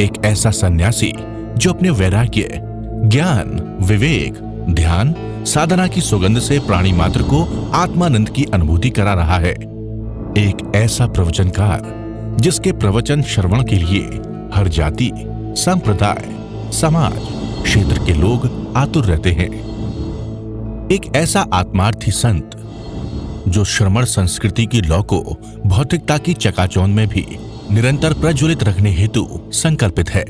एक ऐसा सन्यासी जो अपने वैराग्य, ज्ञान, विवेक, ध्यान, साधना की सुगंध से प्राणी मात्र को आत्मानंद की अनुभूति करा रहा है। एक ऐसा प्रवचनकार जिसके प्रवचन श्रवण के लिए हर जाति, संप्रदाय, समाज, क्षेत्र के लोग आतुर रहते हैं। एक ऐसा आत्मार्थी संत जो श्रमण संस्कृति की लौ को भौतिकता की चकाचौंध में भी निरंतर प्रज्वलित रखने हेतु संकल्पित है।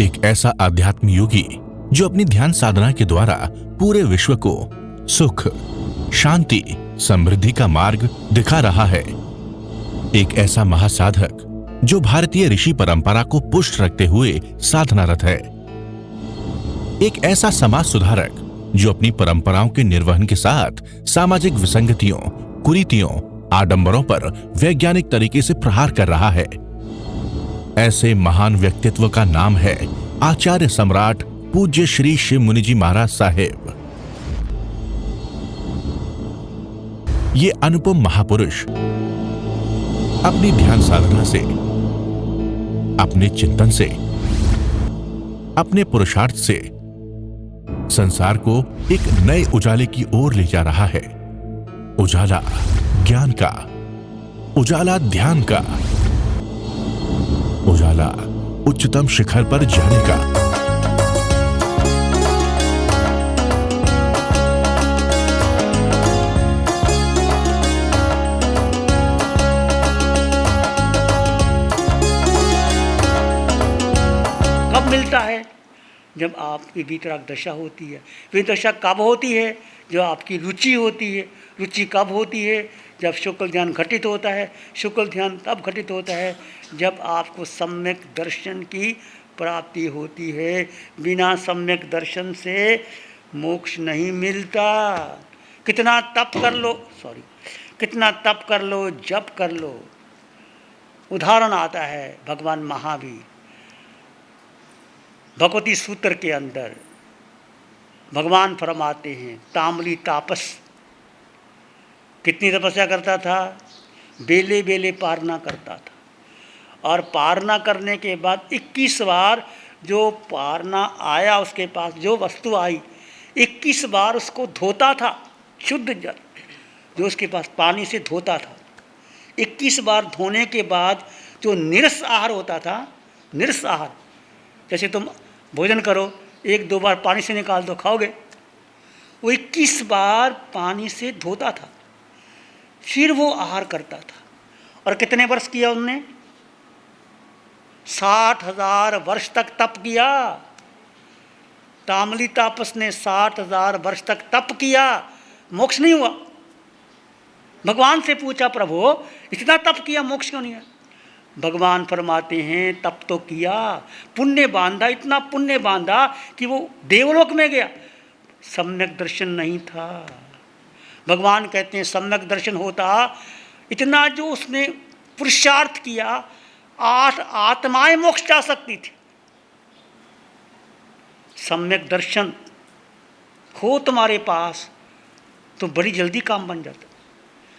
एक ऐसा आध्यात्म योगी जो अपनी ध्यान साधना के द्वारा पूरे विश्व को सुख, शांति, समृद्धि का मार्ग दिखा रहा है। एक ऐसा महासाधक जो भारतीय ऋषि परंपरा को पुष्ट रखते हुए साधनारत है। एक ऐसा समाज सुधारक जो अपनी परंपराओं के निर्वहन के साथ सामाजिक विसंगतियों, कुरीतियों, आडंबरों पर वैज्ञानिक तरीके से प्रहार कर रहा है। ऐसे महान व्यक्तित्व का नाम है आचार्य सम्राट पूज्य श्री शिव मुनि जी महाराज साहेब। ये अनुपम महापुरुष अपनी ध्यान साधना से, अपने चिंतन से, अपने पुरुषार्थ से संसार को एक नए उजाले की ओर ले जा रहा है। उजाला ज्ञान का, उजाला ध्यान का, उजाला उच्चतम शिखर पर जाने का। कब मिलता है? जब आपकी वितराग दशा होती है। वितराग दशा कब होती है? जो आपकी रुचि होती है। रुचि कब होती है? जब शुक्ल ध्यान घटित होता है। शुक्ल ध्यान तब घटित होता है जब आपको सम्यक दर्शन की प्राप्ति होती है। बिना सम्यक दर्शन से मोक्ष नहीं मिलता। कितना तप कर लो, कितना तप कर लो, जप कर लो। उदाहरण आता है भगवान महावीर भगवती सूत्र के अंदर। भगवान फरमाते हैं तामली तापस कितनी तपस्या करता था? बेले बेले पारना करता था। और पारना करने के बाद 21 बार जो पारना आया उसके पास, जो वस्तु आई, 21 बार उसको धोता था। शुद्ध जल जो उसके पास पानी से धोता था। 21 बार धोने के बाद जो निरस आहार होता था, निरस आहार, जैसे तुम भोजन करो, 1-2 बार पानी से निकाल दो, खाओगे। वो 21 बार पानी से धोता था, फिर वो आहार करता था। और कितने वर्ष किया उनने? 60,000 वर्ष तक तप किया। तामली तापस ने 60,000 वर्ष तक तप किया, मोक्ष नहीं हुआ। भगवान से पूछा, प्रभु इतना तप किया, मोक्ष क्यों नहीं है? भगवान फरमाते हैं तप तो किया, पुण्य बांधा, इतना पुण्य बांधा कि वो देवलोक में गया। सम्यक दर्शन नहीं था। भगवान कहते हैं सम्यक दर्शन होता, इतना जो उसने पुरुषार्थ किया, 8 आत्माएं मोक्ष जा सकती थी। सम्यक दर्शन हो तुम्हारे पास तो बड़ी जल्दी काम बन जाता।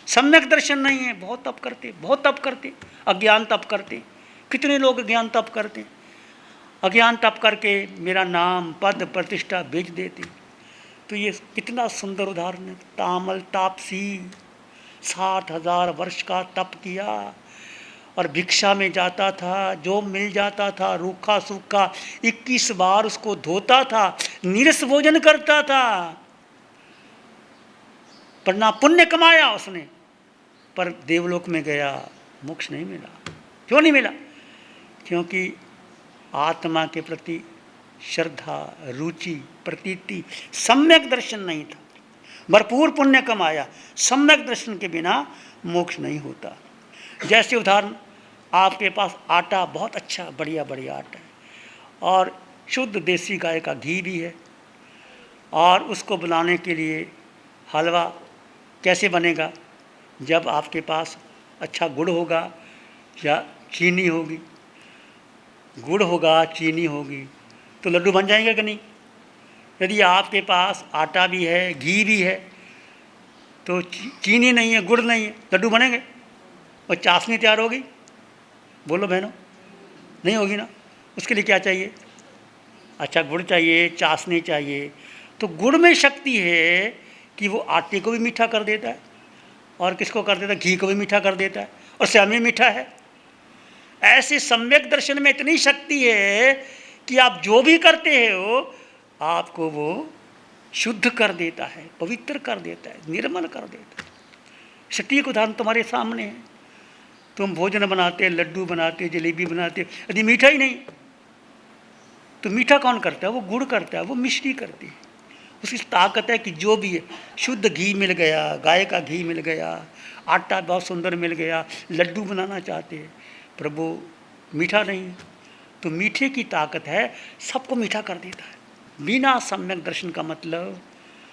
सम्यक दर्शन नहीं है, बहुत तप करते, बहुत तप करते, अज्ञान तप करते। कितने लोग अज्ञान तप करते? अज्ञान तप करके मेरा नाम, पद, प्रतिष्ठा बेच देते। तो ये कितना सुंदर उदाहरण है। तामल तापसी 60,000 वर्ष का तप किया और भिक्षा में जाता था, जो मिल जाता था रूखा सूखा 21 बार उसको धोता था, निरस भोजन करता था। पर ना पुण्य कमाया उसने, पर देवलोक में गया, मोक्ष नहीं मिला। क्यों नहीं मिला? क्योंकि आत्मा के प्रति श्रद्धा, रुचि, प्रतीति, सम्यक दर्शन नहीं था। भरपूर पुण्य कमाया, सम्यक दर्शन के बिना मोक्ष नहीं होता। जैसे उदाहरण, आपके पास आटा बहुत अच्छा बढ़िया बढ़िया आटा है और शुद्ध देसी गाय का घी भी है, और उसको बनाने के लिए हलवा कैसे बनेगा? जब आपके पास अच्छा गुड़ होगा या चीनी होगी। गुड़ होगा, चीनी होगी तो लड्डू बन जाएंगे कि नहीं? यदि आपके पास आटा भी है, घी भी है, तो चीनी नहीं है, गुड़ नहीं है, लड्डू बनेंगे? और चाशनी तैयार होगी? बोलो बहनों, नहीं होगी ना। उसके लिए क्या चाहिए? अच्छा गुड़ चाहिए, चाशनी चाहिए। तो गुड़ में शक्ति है कि वो आटे को भी मीठा कर देता है, और किसको कर देता है? घी को भी मीठा कर देता है, और स्वयं भी मीठा है। ऐसे सम्यक दर्शन में इतनी शक्ति है कि आप जो भी करते हो आपको वो शुद्ध कर देता है, पवित्र कर देता है, निर्मल कर देता है। सटीक उदाहरण तुम्हारे सामने है। तुम भोजन बनाते, लड्डू बनाते, जलेबी बनाते, यदि मीठा ही नहीं तो मीठा कौन करता है? वो गुड़ करता है, वो मिश्री करती है। उसकी ताकत है कि जो भी है, शुद्ध घी मिल गया, गाय का घी मिल गया, आटा बहुत सुंदर मिल गया, लड्डू बनाना चाहते हैं, प्रभु मीठा नहीं, तो मीठे की ताकत है, सबको मीठा कर देता है। बिना सम्यक दर्शन का मतलब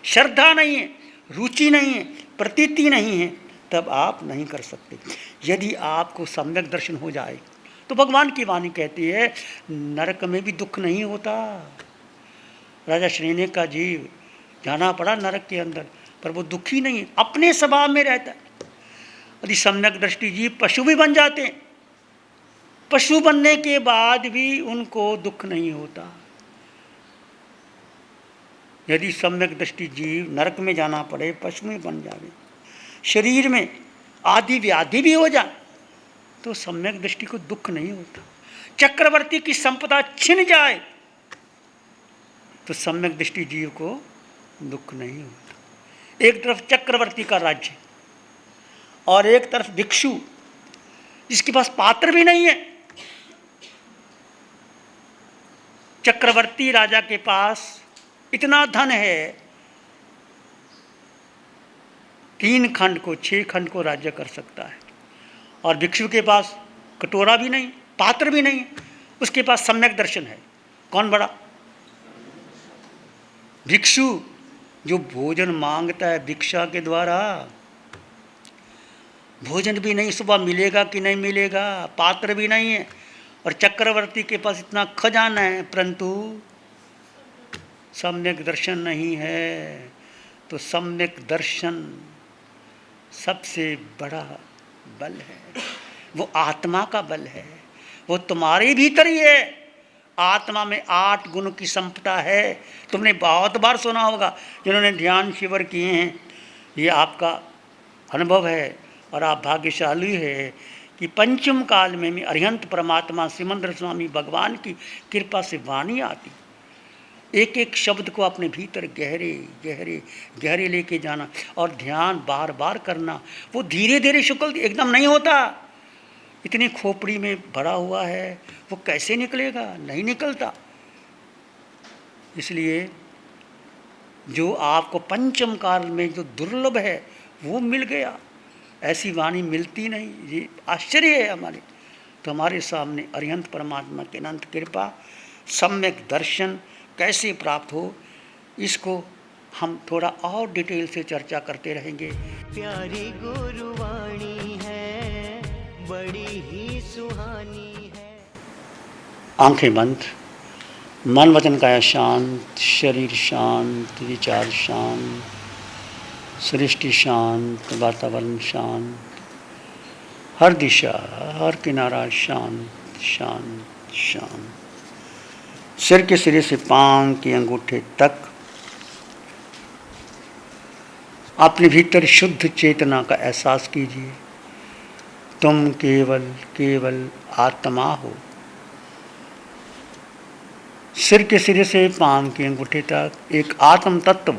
श्रद्धा नहीं है, रुचि नहीं है, प्रतीति नहीं है, तब आप नहीं कर सकते। यदि आपको सम्यक दर्शन हो जाए तो भगवान की वाणी कहती है नरक में भी दुख नहीं होता। राजा श्रीनेक का जीव जाना पड़ा नरक के अंदर, पर वो दुखी नहीं, अपने स्वभाव में रहता है। यदि सम्यक दृष्टि जीव पशु भी बन जाते हैं, पशु बनने के बाद भी उनको दुख नहीं होता। यदि सम्यक दृष्टि जीव नरक में जाना पड़े, पशु में बन जाए, शरीर में आदि व्याधि भी हो जाए, तो सम्यक दृष्टि को दुख नहीं होता। चक्रवर्ती की संपदा छिन जाए तो सम्यक दृष्टि जीव को दुख नहीं होता। एक तरफ चक्रवर्ती का राज्य और एक तरफ भिक्षु जिसके पास पात्र भी नहीं है। चक्रवर्ती राजा के पास इतना धन है, 3 खंड को 6 खंड को राज्य कर सकता है, और भिक्षु के पास कटोरा भी नहीं, पात्र भी नहीं, उसके पास सम्यक दर्शन है। कौन बड़ा? भिक्षु जो भोजन मांगता है भिक्षा के द्वारा, भोजन भी नहीं, सुबह मिलेगा कि नहीं मिलेगा, पात्र भी नहीं है, और चक्रवर्ती के पास इतना खजाना है, परंतु सम्यक दर्शन नहीं है। तो सम्यक दर्शन सबसे बड़ा बल है, वो आत्मा का बल है, वो तुम्हारे भीतर ही है। आत्मा में 8 गुण की संपदा है। तुमने बहुत बार सुना होगा, जिन्होंने ध्यान शिविर किए हैं, ये आपका अनुभव है, और आप भाग्यशाली है कि पंचम काल में भी अरिहंत परमात्मा सिमंदर स्वामी भगवान की कृपा से वाणी आती, एक एक शब्द को अपने भीतर गहरे गहरे गहरे लेके जाना, और ध्यान बार बार करना। वो धीरे धीरे शुक्ल एकदम नहीं होता, इतनी खोपड़ी में भरा हुआ है, वो कैसे निकलेगा? नहीं निकलता। इसलिए जो आपको पंचम काल में जो दुर्लभ है वो मिल गया, ऐसी वाणी मिलती नहीं। ये आश्चर्य है हमारे। तो हमारे सामने अरिहंत परमात्मा की अनंत कृपा, सम्यक दर्शन कैसे प्राप्त हो, इसको हम थोड़ा और डिटेल से चर्चा करते रहेंगे। प्यारी गुरुवाणी है, बड़ी ही सुहानी है। आंखें बंद, मन वचन काया शांत, शरीर शांत, विचार शांत, सृष्टि शांत, वातावरण शांत, हर दिशा हर किनारा शांत शांत शांत। सिर के सिरे से पांव के अंगूठे तक अपने भीतर शुद्ध चेतना का एहसास कीजिए। तुम केवल केवल आत्मा हो। सिर के सिरे से पांव के अंगूठे तक एक आत्म तत्व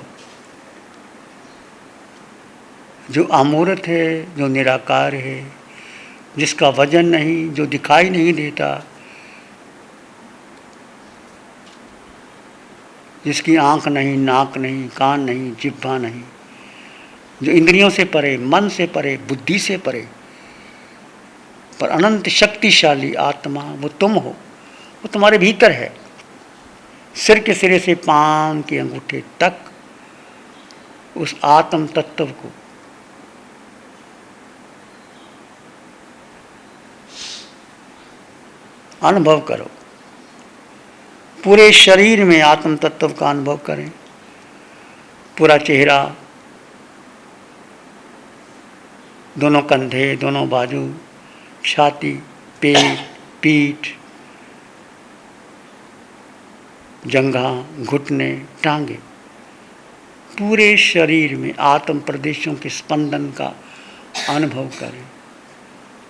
जो अमूर्त है, जो निराकार है, जिसका वजन नहीं, जो दिखाई नहीं देता, जिसकी आँख नहीं, नाक नहीं, कान नहीं, जिह्वा नहीं, जो इंद्रियों से परे, मन से परे, बुद्धि से परे, पर अनंत शक्तिशाली आत्मा, वो तुम हो, वो तुम्हारे भीतर है। सिर के सिरे से पांव के अंगूठे तक उस आत्म तत्व को अनुभव करो। पूरे शरीर में आत्म तत्व का अनुभव करें। पूरा चेहरा, दोनों कंधे, दोनों बाजू, छाती, पेट, पीठ, जंघा, घुटने, टांगे, पूरे शरीर में आत्म प्रदेशों के स्पंदन का अनुभव करें।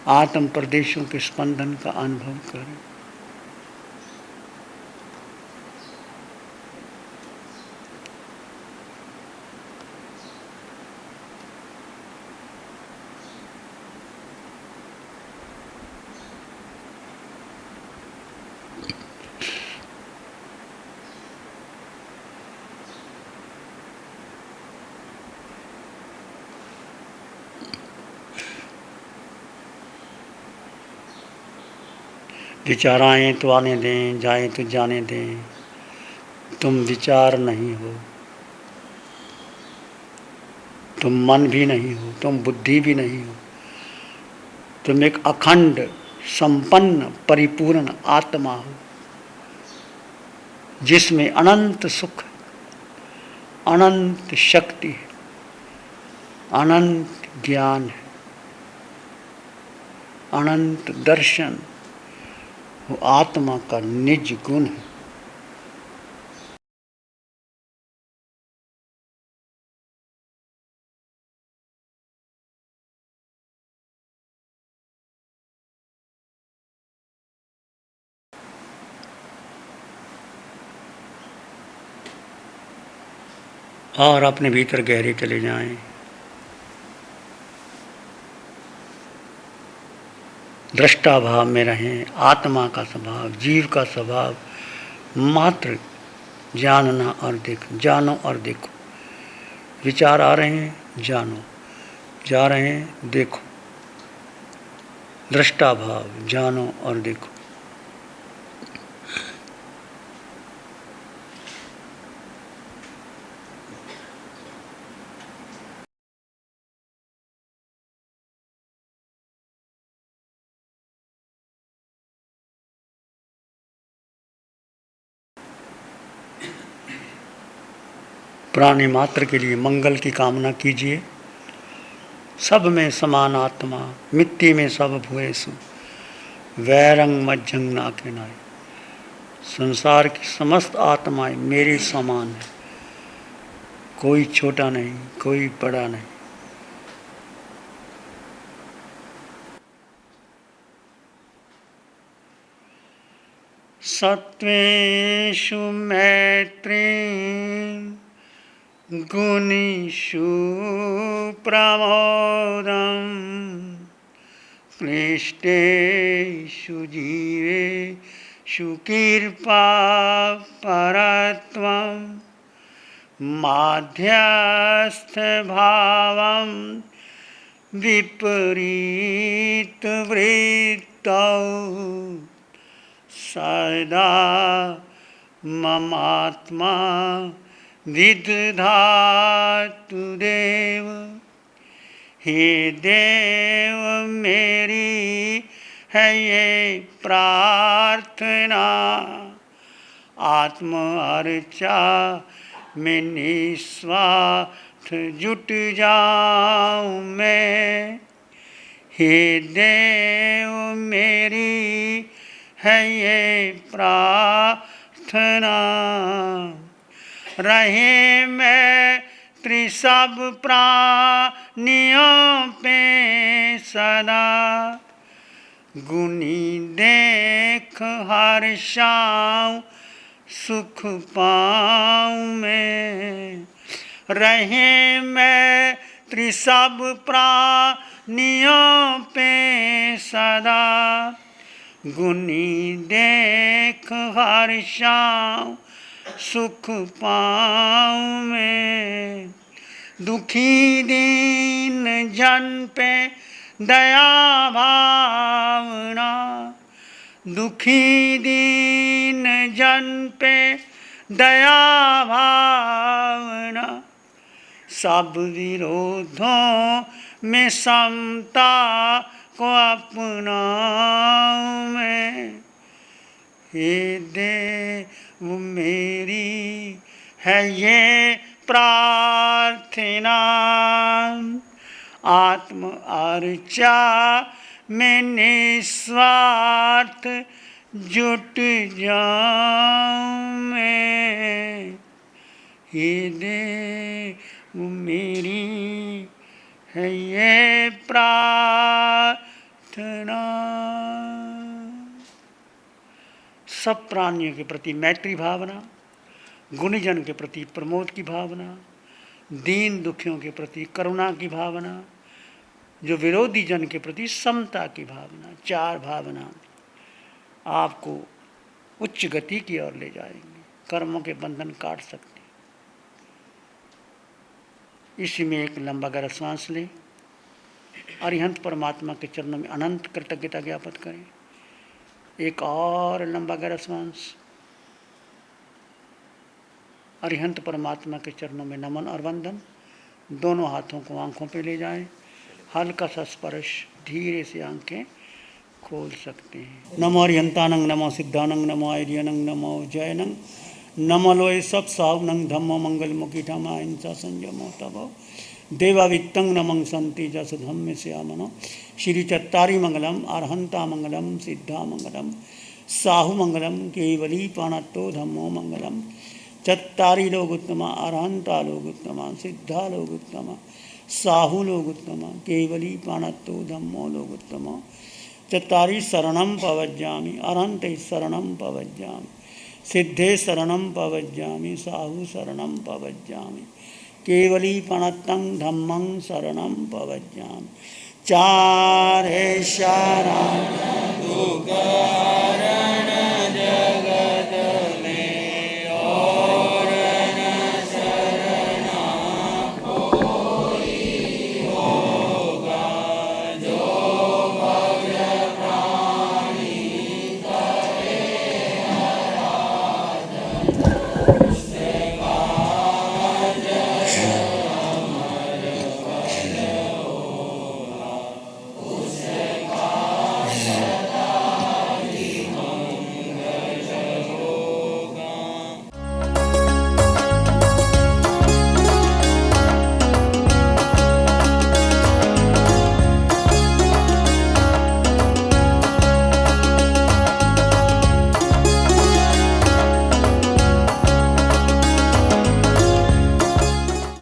आत्म प्रदेशों के स्पंदन का अनुभव करें। विचार आए तो आने दें, जाए तो जाने दें। तुम विचार नहीं हो, तुम मन भी नहीं हो, तुम बुद्धि भी नहीं हो। तुम एक अखंड, संपन्न, परिपूर्ण आत्मा हो, जिसमें अनंत सुख, अनंत शक्ति है, अनंत ज्ञान है, अनंत दर्शन। वो आत्मा का निज गुण है। और अपने भीतर गहरे चले जाएं। दृष्टा भाव में रहें। आत्मा का स्वभाव, जीव का स्वभाव मात्र जानना और देखो, जानो और देखो। विचार आ रहे हैं, जानो, जा रहे हैं, देखो। दृष्टा भाव, जानो और देखो। प्राणी मात्र के लिए मंगल की कामना कीजिए। सब में समान आत्मा, मिट्टी में सब भूएसु, वैरंग मज्जंग नाके नाय। संसार की समस्त आत्माएं मेरे समान है, कोई छोटा नहीं, कोई बड़ा नहीं। सत्वेषु मैत्री गुणेषु प्रमोदं क्लिष्टेषु जीवेषु कृपा परत्वं माध्यस्थभावं विपरीतवृत्तौ सदा ममात्मा विदधातु देव। हे देव मेरी है ये प्रार्थना, आत्म अर्चा में निस्वार्थ जुट जाऊं मैं। हे देव मेरी है ये प्रार्थना, रहे मैं त्रिसब प्राणियों पे सदा। गुनी देख हर्षाऊं सुख पाऊं मैं। रहे मैं त्रिसब प्राणियों पे सदा। गुनी देख हर्षाऊं सुख पाऊं मैं। दुखी दीन जन पे दया भावना, दुखी दीन जन पे दया भावना। सब विरोधों में समता को अपनाऊं मैं। हे देव मेरी है ये प्रार्थना, आत्म अर्चा में निस्वार्थ जुट जाऊं मैं, ये दे मेरी है ये प्रार्थना। सब प्राणियों के प्रति मैत्री भावना, गुणीजन के प्रति प्रमोद की भावना, दीन दुखियों के प्रति करुणा की भावना, जो विरोधी जन के प्रति समता की भावना, चार भावना आपको उच्च गति की ओर ले जाएंगे, कर्मों के बंधन काट सकते। इसी में एक लंबा गहरा श्वास लें, अरिहंत परमात्मा के चरणों में अनंत कृतज्ञता ज्ञापित करें। एक और लंबा गहरा श्वास, अरिहंत परमात्मा के चरणों में नमन और वंदन। दोनों हाथों को आंखों पे ले जाएं, हल्का सा स्पर्श, धीरे से आंखें खोल सकते हैं। नमो अरिहंतानंग, नमो सिद्धानंग, नमो आर्यनंग, नमो जयनंग, नमो लोय सब सावनंग, धम्मो मंगल मुखी धमा हिंसा संयमो तभो देवावित्तं नमं संति जस धम्म श्यामनो। श्री चत्तारी मंगलम, अरहंता मंगलम, सिद्धा मंगलम, साहु मंगलम, केवली पाणत्तो धम्मो मंगलम। चत्तारी लोग उत्तमा, अरहंता लोग उत्तमा, सिद्धा लोग उत्तमा, साहु लोग उत्तमा, केवली पाणत्तो धम्मो लोग उत्तमा। चत्तारी शरणं पवज्जामि, अरहंते शरणं पवज्जामि, सिद्धे शरणं पवज्जामि, साहु शरणं पवज्जामि, केवली पणत्तं धम्मं शरणं पवज्जामि। चार है शरण